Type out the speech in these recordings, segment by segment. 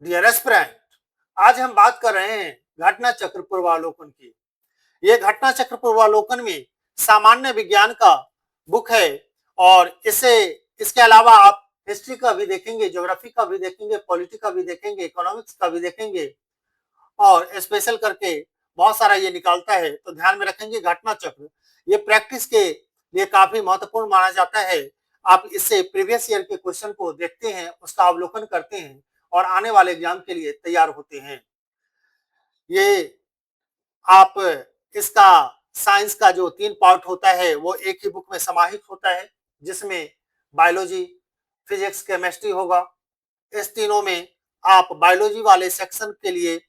Dear aspirant, आज हम बात कर रहे हैं घटना चक्र पूर्वावलोकन की। ये घटना चक्र पूर्वावलोकन में सामान्य विज्ञान का बुक है और इसे इसके अलावा आप हिस्ट्री का भी देखेंगे, ज्योग्राफी का भी देखेंगे, पॉलिटी का भी देखेंगे, इकोनॉमिक्स का भी देखेंगे और स्पेशल करके बहुत सारा ये निकालता है। तो ध्यान में रखेंगे घटना चक्र ये प्रैक्टिस के लिए काफी महत्वपूर्ण माना जाता है। आप इससे प्रीवियस ईयर के क्वेश्चन को देखते हैं, उसका अवलोकन करते हैं और आने वाले एग्जाम के लिए तैयार होते हैं। ये आप इसका साइंस का जो 3 पार्ट होता है वो एक ही बुक में समाहित होता है, जिसमें बायोलॉजी, फिजिक्स, केमिस्ट्री होगा। इस तीनों में आप बायोलॉजी वाले सेक्शन के लिए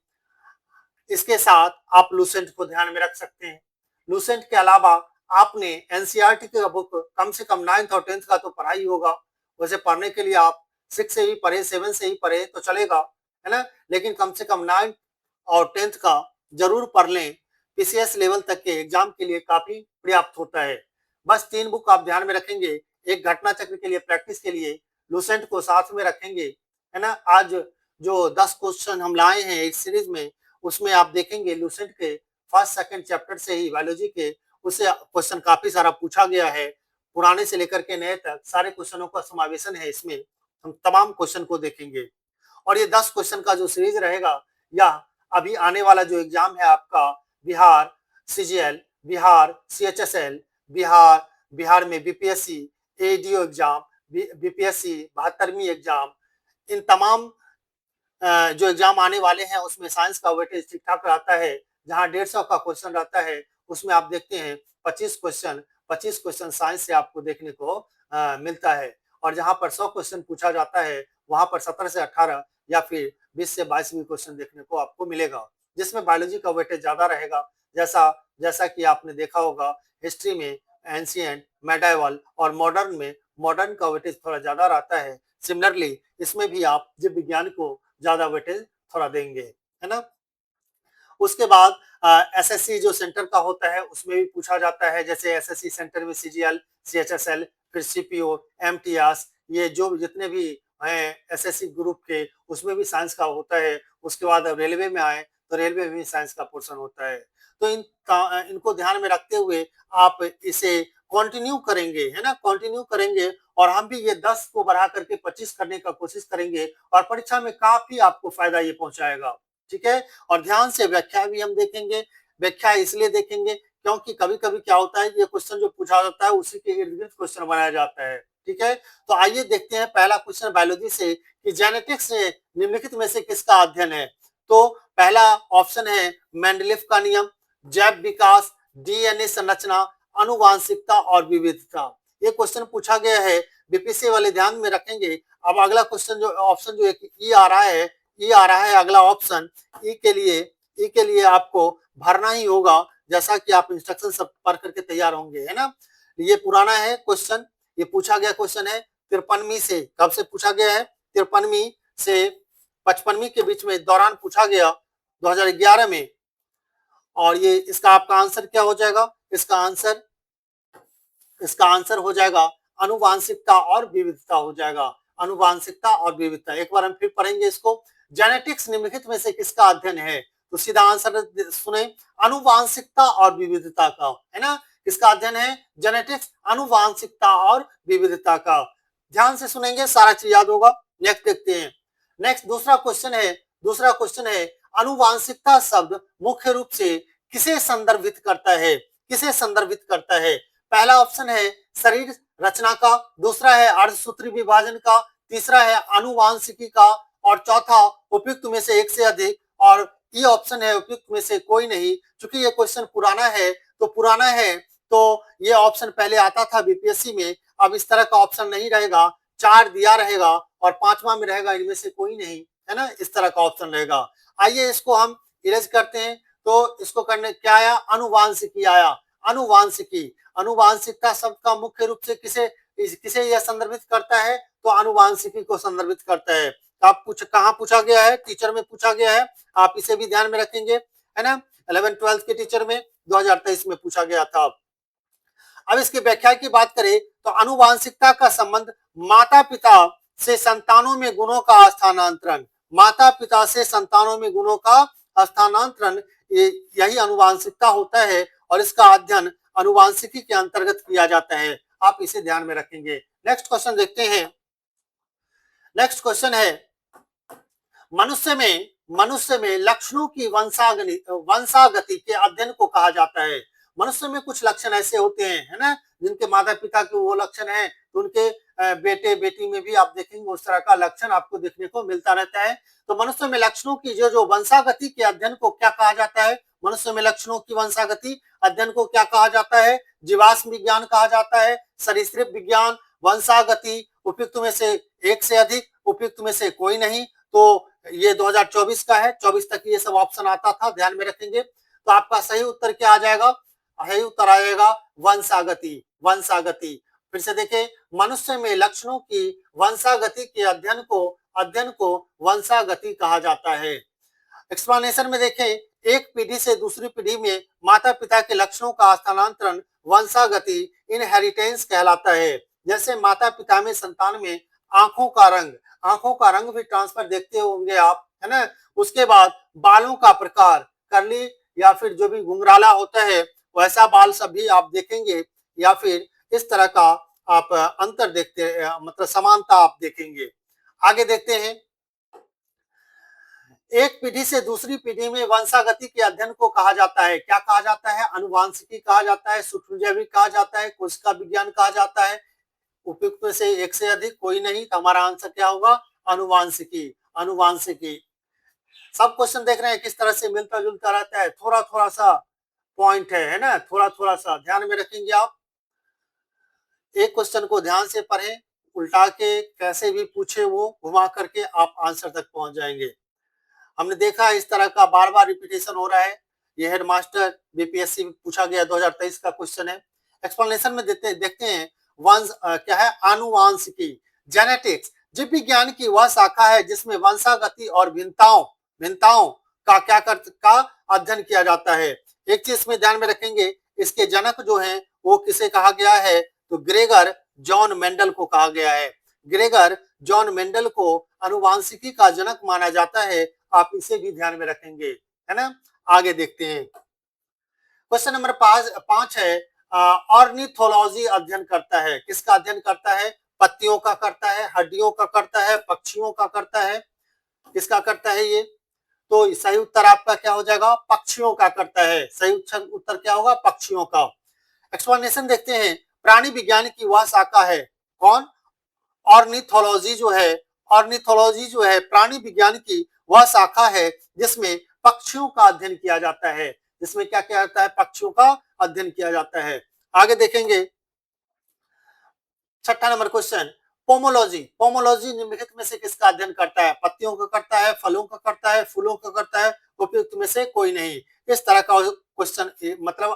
इसके साथ आप लूसेंट को ध्यान में रख सकते हैं। लूसेंट के अलावा आपने एनसीईआरटी का बुक कम से कम 9th और 10th का तो पढ़ा ही होगा। वैसे पढ़ने के लिए आप 6 से ही पढ़े, 7 से ही पढ़े तो चलेगा, है ना? लेकिन कम से कम 9th और 10th का जरूर पढ़ लें। पीसीएस लेवल तक के एग्जाम के लिए काफी पर्याप्त होता है। बस 3 बुक आप ध्यान में रखेंगे। एक घटना चक्र के लिए प्रैक्टिस के लिए लूसेंट को साथ में रखेंगे, है ना? आज जो 10 क्वेश्चन हम लाए हैं एक सीरीज में, उसमें आप देखेंगे लूसेंट के फर्स्ट सेकंड चैप्टर से ही बायोलॉजी के उससे क्वेश्चन काफी सारा पूछा गया है। पुराने से लेकर के नए तक सारे क्वेश्चनों का समावेशन है इसमें। हम तमाम क्वेश्चन को देखेंगे और ये 10 क्वेश्चन का जो सीरीज रहेगा या अभी आने वाला जो एग्जाम है आपका बिहार सीजीएल, बिहार सीएचएसएल, बिहार में बीपीएससी, एडीओ एग्जाम, बीपीएससी 72वीं एग्जाम, इन तमाम जो एग्जाम आने वाले हैं उसमें साइंस का वेटेज ठीक ठाक रहता है। जहां 150 का क्वेश्चन रहता है उसमें आप देखते हैं 25 क्वेश्चन साइंस से आपको देखने को मिलता है और जहां पर 100 क्वेश्चन पूछा जाता है वहां पर 17 से 18 या फिर 20 से 22 भी क्वेश्चन देखने को आपको मिलेगा, जिसमें बायोलॉजी का वेटेज ज्यादा रहेगा। जैसा जैसा कि आपने देखा होगा हिस्ट्री में एंशिएंट, मेडाइवल और मॉडर्न का वेटेज थोड़ा ज्यादा रहता है। सिमिलरली इसमें भी आप जीव विज्ञान को ज्यादा वेटेज थोड़ा देंगे, है ना? उसके बाद एसएससी जो सेंटर का होता है उसमें भी पूछा जाता है, जैसे एसएससी सेंटर में सीजीएल, सीएचएसएल, फिर सीपीओ, एमटीएस, ये जो जितने भी हैं एसएससी ग्रुप के उसमें भी साइंस का होता है। उसके बाद रेलवे में आए तो रेलवे में भी साइंस का पोर्शन होता है। तो इनको ध्यान में रखते हुए आप इसे कंटिन्यू करेंगे, है ना? कंटिन्यू करेंगे और हम भी ये 10 को बढ़ा करके 25 करने का कोशिश करेंगे और परीक्षा में काफी आपको फायदा ये पहुंचाएगा, ठीक है? और ध्यान से व्याख्या भी हम देखेंगे। व्याख्या इसलिए देखेंगे क्योंकि कभी-कभी क्या होता है ये क्वेश्चन जो पूछा जाता है उसी के इर्द-गिर्द क्वेश्चन बनाया जाता है, ठीक है? तो आइए देखते हैं पहला क्वेश्चन बायोलॉजी से कि जेनेटिक्स निम्नलिखित में से किसका अध्ययन है? तो पहला ऑप्शन है मेंडलीफ का नियम, जैव विकास, डीएनए संरचना, आनुवांशिकता और विविधता। ये क्वेश्चन पूछा गया है, बीपीएससी वाले ध्यान में रखेंगे। अब अगला क्वेश्चन जो ऑप्शन जो एक ई आ रहा है, ई आ रहा है अगला ऑप्शन। ई के लिए आपको भरना ही होगा, जैसा कि आप इंस्ट्रक्शन सब पढ़ करके तैयार होंगे, है ना? ये पुराना है क्वेश्चन, ये पूछा गया क्वेश्चन है 53वीं से। कब से पूछा गया है? 53वीं से 55वीं के बीच में दौरान पूछा गया 2011 में। और ये इसका आपका आंसर क्या हो जाएगा? इसका आंसर हो जाएगा आनुवांशिकता और विविधता हो जाएगा। आनुवांशिकता और विविधता एक बार हम फिर पढ़ेंगे इसको। जेनेटिक्स निम्नलिखित में से किसका अध्ययन है? तो सीधा आंसर सुने, आनुवांशिकता और विविधता का, है ना? किसका अध्ययन है? जेनेटिक्स, आनुवांशिकता और विविधता का। ध्यान से सुनेंगे, सारा चीज याद होगा। नेक्स्ट देखते हैं। नेक्स्ट दूसरा क्वेश्चन है आनुवांशिकता शब्द मुख्य रूप से किसे संदर्भित करता है? किसे संदर्भित करता है? पहला ऑप्शन है शरीर रचना का, दूसरा है अर्धसूत्री विभाजन का, तीसरा है आनुवांशिकी का और चौथा उपयुक्त में से एक से अधिक और ये ऑप्शन है उपयुक्त में से कोई नहीं। चूंकि ये क्वेश्चन पुराना है तो ये ऑप्शन पहले आता था बीपीएससी में, अब इस तरह का ऑप्शन नहीं रहेगा। 4 दिया रहेगा और 5वां में रहेगा इनमें से कोई नहीं, है ना? इस तरह का ऑप्शन रहेगा। आइए इसको हम इरेज करते हैं। तो इसको करने क्या आया? अनुवांशिकी आया। अनुवांशिकता शब्द का मुख्य रूप से किसे यह संदर्भित करता है? तो अनुवांशिकी को संदर्भित करता है। कहाँ पूछा गया है? टीचर में पूछा गया है। आप इसे भी ध्यान में रखेंगे, है ना? 11th-12th के टीचर में 2023 में पूछा गया था। अब इसकी व्याख्या की बात करें तो अनुवांशिकता का संबंध माता पिता से संतानों में गुणों का स्थानांतरण, माता पिता से संतानों में गुणों का हस्तांतरण, यही अनुवांशिकता होता है और इसका अध्ययन अनुवांशिकी के अंतर्गत किया जाता है। आप इसे ध्यान में रखेंगे। नेक्स्ट क्वेश्चन देखते हैं। नेक्स्ट क्वेश्चन है, मनुष्य में लक्षणों की वंशागति के अध्ययन को कहा जाता है। मनुष्य में कुछ लक्षण ऐसे होते हैं, है ना, जिनके माता पिता के वो लक्षण है, तो उनके बेटे बेटी में भी आप देखेंगे उस तरह का लक्षण आपको देखने को मिलता रहता है। तो मनुष्य में लक्षणों की जो वंशागति के अध्ययन को क्या कहा जाता है? मनुष्य में लक्षणों की वंशागति अध्ययन को क्या कहा जाता है? जीवाश्म विज्ञान कहा जाता है, सरीसृप विज्ञान, वंशागति, उपयुक्त में से एक से अधिक, उपयुक्त में से कोई नहीं। तो ये 2024 का है, 24 तक ये सब ऑप्शन आता था, ध्यान में रखेंगे। तो आपका सही उत्तर क्या आ जाएगा? सही उत्तर आएगा वंशागति। वंशागति फिर से देखें, मनुष्य में लक्षणों की वंशागति के अध्ययन को वंशागति कहा जाता है। एक्सप्लेनेशन में देखें, एक पीढ़ी से दूसरी पीढ़ी में माता पिता के लक्षणों का स्थानांतरण वंशागति इनहेरिटेंस कहलाता है। जैसे माता पिता में संतान में आंखों का रंग भी ट्रांसफर देखते होंगे आप, है ना। उसके बाद बालों का प्रकार, कर्ली या फिर जो भी घुंघराला होता है वैसा बाल सब भी आप देखेंगे, या फिर इस तरह का आप अंतर देखते, मतलब समानता आप देखेंगे। आगे देखते हैं, एक पीढ़ी से दूसरी पीढ़ी में वंशागति के अध्ययन को कहा जाता है, क्या कहा जाता है? अनुवांशिकी कहा जाता है, सूक्ष्मजीवी कहा जाता है, कोशिका विज्ञान कहा जाता है। उपयुक्त में से एक से अधिक कोई नहीं, तो हमारा आंसर क्या होगा? अनुवांशिकी। अनुवांशिकी। सब क्वेश्चन देख रहे हैं किस तरह से मिलता जुलता रहता है, थोड़ा थोड़ा सा पॉइंट है ना, थोड़ा थोड़ा सा ध्यान में रखेंगे आप। एक क्वेश्चन को ध्यान से पढ़ें, उल्टा के कैसे भी पूछे वो घुमा करके आप आंसर तक पहुंच जाएंगे। हमने देखा इस तरह का बार बार रिपीटेशन हो रहा है। ये हेडमास्टर बीपीएससी में पूछा गया 2023 का क्वेश्चन है। एक्सप्लेनेशन में देखते हैं, क्या है? आनुवांशिकी, जेनेटिक्स, जीव विज्ञान की वह शाखा है जिसमें वंशागति और भिन्नताओं का अध्ययन किया जाता है। एक चीज में ध्यान में रखेंगे, इसके जनक जो हैं वो किसे कहा गया है? तो ग्रेगर जॉन मेंडल को कहा गया है। ग्रेगर जॉन मेंडल को अनुवांशिकी का जनक माना जाता है। आप इसे भी ध्यान में रखेंगे, है ना। आगे देखते हैं, क्वेश्चन नंबर 5 है, ऑर्निथोलॉजी अध्ययन करता है। किसका अध्ययन करता है? पत्तियों का करता है, हड्डियों का करता है, पक्षियों का करता है, किसका करता है ये? तो सही उत्तर आपका क्या हो जाएगा? पक्षियों का करता है। सही उत्तर क्या होगा? पक्षियों का। एक्सप्लेनेशन देखते हैं, प्राणी विज्ञान की वह शाखा है, कौन? ऑर्निथोलॉजी जो है प्राणी विज्ञान की वह शाखा है जिसमें पक्षियों का अध्ययन किया जाता है। जिसमें क्या किया जाता है? पक्षियों का अध्ययन किया जाता है। आगे देखेंगे, 6 नंबर क्वेश्चन, पोमोलॉजी निम्नलिखित में से किसका अध्ययन करता है? पत्तियों का करता है, फलों का करता है, फूलों का करता है, उपयुक्त में से कोई नहीं। इस तरह का क्वेश्चन, मतलब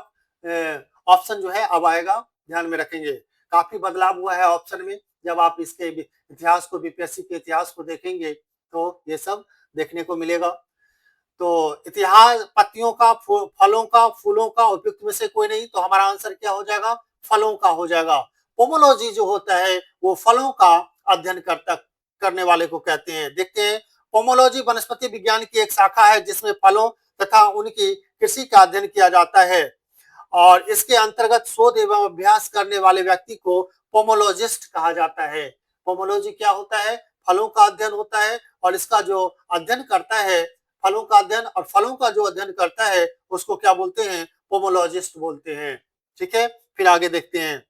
ऑप्शन जो है अब आएगा, ध्यान में रखेंगे। काफी बदलाव हुआ है ऑप्शन में, जब आप इसके इतिहास को, बीपीएससी के इतिहास को देखेंगे तो ये सब देखने को मिलेगा। तो इतिहास, पत्तियों का, फलों का, फूलों का, उपयुक्त में से कोई नहीं, तो हमारा आंसर क्या हो जाएगा? फलों का हो जाएगा। पोमोलॉजी जो होता है वो फलों का अध्ययन करने वाले को कहते हैं। देखते हैं, पोमोलॉजी वनस्पति विज्ञान की एक शाखा है जिसमें फलों तथा उनकी कृषि का अध्ययन किया जाता है, और इसके अंतर्गत शोध एवं अभ्यास करने वाले व्यक्ति को पोमोलॉजिस्ट कहा जाता है। पोमोलॉजी क्या होता है? फलों का अध्ययन होता है, और इसका जो अध्ययन करता है, फलों का अध्ययन और फलों का जो अध्ययन करता है उसको क्या बोलते हैं? पोमोलॉजिस्ट बोलते हैं। ठीक है, फिर आगे देखते हैं।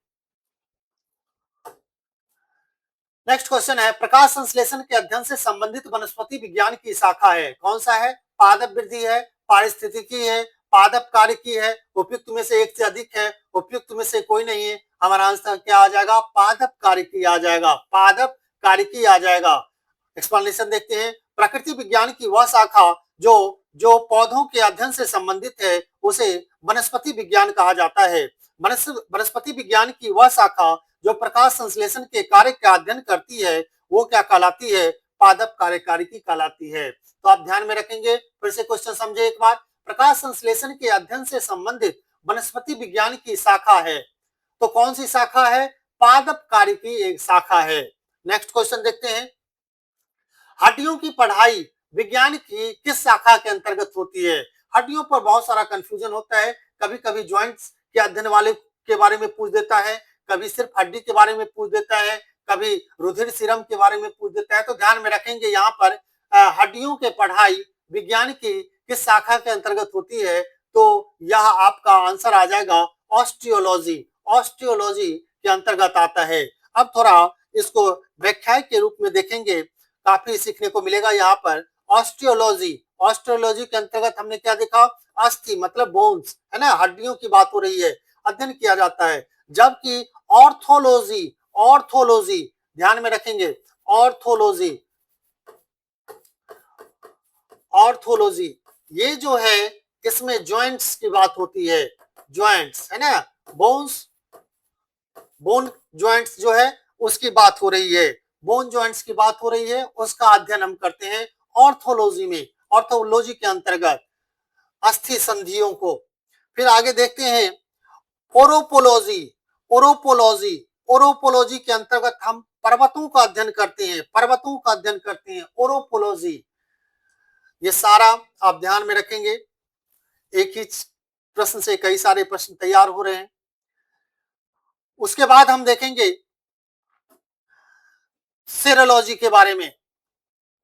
नेक्स्ट क्वेश्चन है, प्रकाश संश्लेषण के अध्ययन से संबंधित वनस्पति विज्ञान की शाखा है, कौन सा है? पादप वृद्धि है, पारिस्थितिकी है, पादप कार्यकी है, उपयुक्त में से एक से अधिक है, उपयुक्त में से कोई नहीं है। हमारा आंसर क्या आ जाएगा? पादप कार्यकी आ जाएगा। पादप कार्यकी आ जाएगा। एक्सप्लेनेशन देखते हैं, प्रकृति विज्ञान की वह शाखा जो पौधों के अध्ययन से संबंधित है उसे वनस्पति विज्ञान कहा जाता है। वनस्पति विज्ञान की वह शाखा जो प्रकाश संश्लेषण के कार्य का अध्ययन करती है वो क्या कहलाती है? पादप कार्यकारिकी कहलाती है। तो आप ध्यान में रखेंगे, फिर से क्वेश्चन समझे एक बार। प्रकाश संश्लेषण के अध्ययन से संबंधित वनस्पति विज्ञान की शाखा है, तो कौन सी शाखा है? पादप कार्यकी एक शाखा है। नेक्स्ट क्वेश्चन देखते हैं, हड्डियों की पढ़ाई विज्ञान की किस शाखा के अंतर्गत होती है। हड्डियों पर बहुत सारा कंफ्यूजन होता है, कभी कभी ज्वाइंट्स के अध्ययन वाले के बारे में पूछ देता है, कभी सिर्फ हड्डी के बारे में पूछ देता है, कभी रुधिर सीरम के बारे में पूछ देता है। तो ध्यान में रखेंगे यहाँ पर हड्डियों के पढ़ाई विज्ञान की किस शाखा के अंतर्गत होती है, तो यह आपका आंसर आ जाएगा ऑस्टियोलॉजी। ऑस्टियोलॉजी के अंतर्गत आता है। अब थोड़ा इसको व्याख्या के रूप में देखेंगे, काफी सीखने को मिलेगा यहाँ पर। ऑस्टियोलॉजी, ऑस्टियोलॉजी के अंतर्गत हमने क्या देखा, अस्थि मतलब बोन्स, है ना, हड्डियों की बात हो रही है, अध्ययन किया जाता है। जबकि ऑर्थोलॉजी, ऑर्थोलॉजी ध्यान में रखेंगे, ऑर्थोलॉजी, ऑर्थोलॉजी ये जो है इसमें जॉइंट्स की बात होती है, जॉइंट्स, है ना, बोन्स, बोन जॉइंट्स जो है उसकी बात हो रही है, बोन जॉइंट्स की बात हो रही है, उसका अध्ययन हम करते हैं ऑर्थोलॉजी में, ऑर्थोलॉजी के अंतर्गत अस्थि संधियों को। फिर आगे देखते हैं ओरोपोलॉजी, ओरोपोलॉजी, ओरोपोलॉजी के अंतर्गत हम पर्वतों का अध्ययन करते हैं, पर्वतों का अध्ययन करते हैं, ओरोपोलॉजी। ये सारा आप ध्यान में रखेंगे, एक ही प्रश्न से कई सारे प्रश्न तैयार हो रहे हैं। उसके बाद हम देखेंगे सेरोलॉजी के बारे में।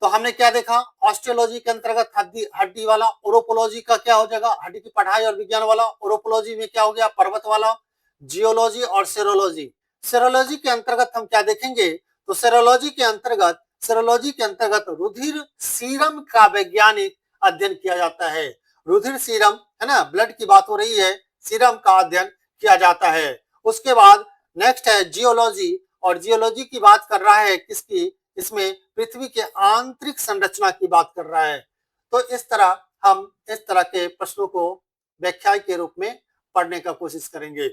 तो हमने क्या देखा, ऑस्टियोलॉजी के अंतर्गत हड्डी वाला, ओरोपोलॉजी का क्या हो जाएगा, हड्डी की पढ़ाई और विज्ञान वाला, ओरोपोलॉजी में क्या हो गया, पर्वत वाला, जियोलॉजी और सेरोलॉजी। सेरोलॉजी के अंतर्गत हम क्या देखेंगे, तो सेरोलॉजी के अंतर्गत, सेरोलॉजी के अंतर्गत रुधिर सीरम का वैज्ञानिक अध्ययन किया जाता है। रुधिर सीरम, है ना, ब्लड की बात हो रही है, सीरम का अध्ययन किया जाता है। उसके बाद नेक्स्ट है जियोलॉजी, और जियोलॉजी की बात कर रहा है किसकी, इसमें पृथ्वी के आंतरिक संरचना की बात कर रहा है। तो इस तरह हम इस तरह के प्रश्नों को व्याख्या के रूप में पढ़ने का कोशिश करेंगे।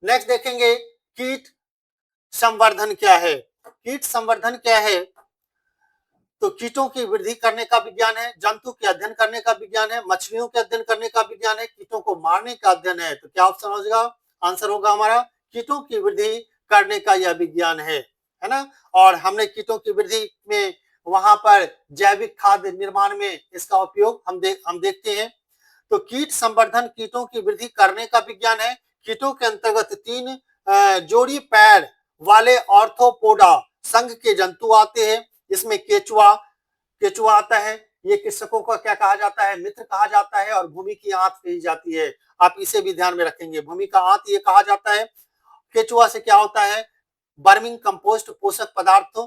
नेक्स्ट देखेंगे कीट संवर्धन क्या है। कीट संवर्धन क्या है, तो कीटों की वृद्धि करने का विज्ञान है, जंतु के अध्ययन करने का विज्ञान है, मछलियों के अध्ययन करने का विज्ञान है, कीटों को मारने का अध्ययन है। तो क्या ऑप्शन हो जाएगा, आंसर होगा हमारा कीटों की वृद्धि करने का यह विज्ञान है ना। और हमने कीटों की वृद्धि में वहां पर जैविक खाद्य निर्माण में इसका उपयोग हम देखते हैं। तो कीट संवर्धन कीटों की वृद्धि करने का विज्ञान है। कीटों के अंतर्गत 3 जोड़ी पैर वाले ऑर्थोपोडा संघ के जंतु आते हैं। इसमें केचुआ, केचुआ आता है, ये कृषकों का क्या कहा जाता है, मित्र कहा जाता है, और भूमि की आंत कही जाती है। आप इसे भी ध्यान में रखेंगे, भूमि का आंत ये कहा जाता है। केचुआ से क्या होता है, बर्मिंग कंपोस्ट पोषक पदार्थों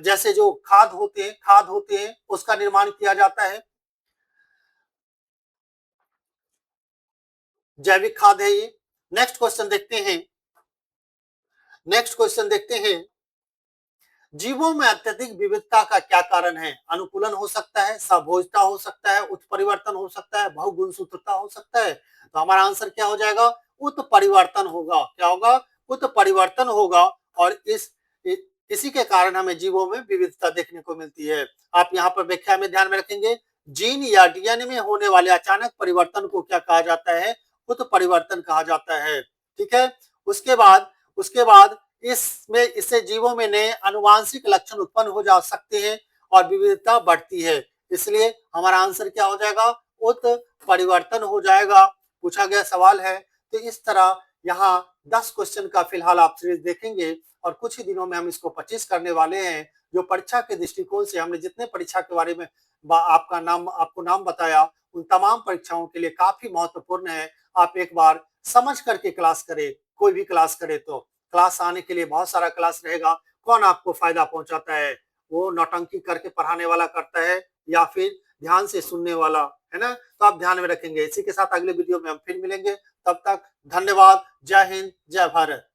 जैसे जो खाद होते हैं उसका निर्माण किया जाता है, जैविक खाद है ये। नेक्स्ट क्वेश्चन देखते हैं, नेक्स्ट क्वेश्चन देखते हैं, जीवों में अत्यधिक विविधता का क्या कारण है। अनुकूलन हो सकता है, सहभोजता हो सकता है, उत्परिवर्तन हो सकता है, बहुगुणसूत्रता हो सकता है। तो हमारा आंसर क्या हो जाएगा, उत्परिवर्तन होगा। क्या होगा, उत्परिवर्तन होगा। और इसी के कारण हमें जीवों में विविधता देखने को मिलती है। आप यहाँ पर व्याख्या में ध्यान में रखेंगे, जीन या डीएनए में होने वाले अचानक परिवर्तन को क्या कहा जाता है, उत्परिवर्तन कहा जाता है। ठीक है, उसके बाद इसमें इससे जीवों में नए अनुवांशिक लक्षण उत्पन्न हो जा सकते हैं और विविधता बढ़ती है। इसलिए हमारा आंसर क्या हो जाएगा, उत्परिवर्तन हो जाएगा। पूछा गया सवाल है। तो इस तरह यहाँ 10 क्वेश्चन का फिलहाल आप सीरीज देखेंगे और कुछ ही दिनों में हम इसको 25 करने वाले हैं। जो परीक्षा के दृष्टिकोण से हमने जितने परीक्षा के बारे में आपको नाम बताया, उन तमाम परीक्षाओं के लिए काफी महत्वपूर्ण है। आप एक बार समझ करके क्लास करें, कोई भी क्लास करे तो। क्लास आने के लिए बहुत सारा क्लास रहेगा, कौन आपको फायदा पहुंचाता है, वो नौटंकी करके पढ़ाने वाला करता है या फिर ध्यान से सुनने वाला, है ना। तो आप ध्यान में रखेंगे। इसी के साथ अगले वीडियो में हम फिर मिलेंगे, तब तक धन्यवाद। जय हिंद, जय भारत।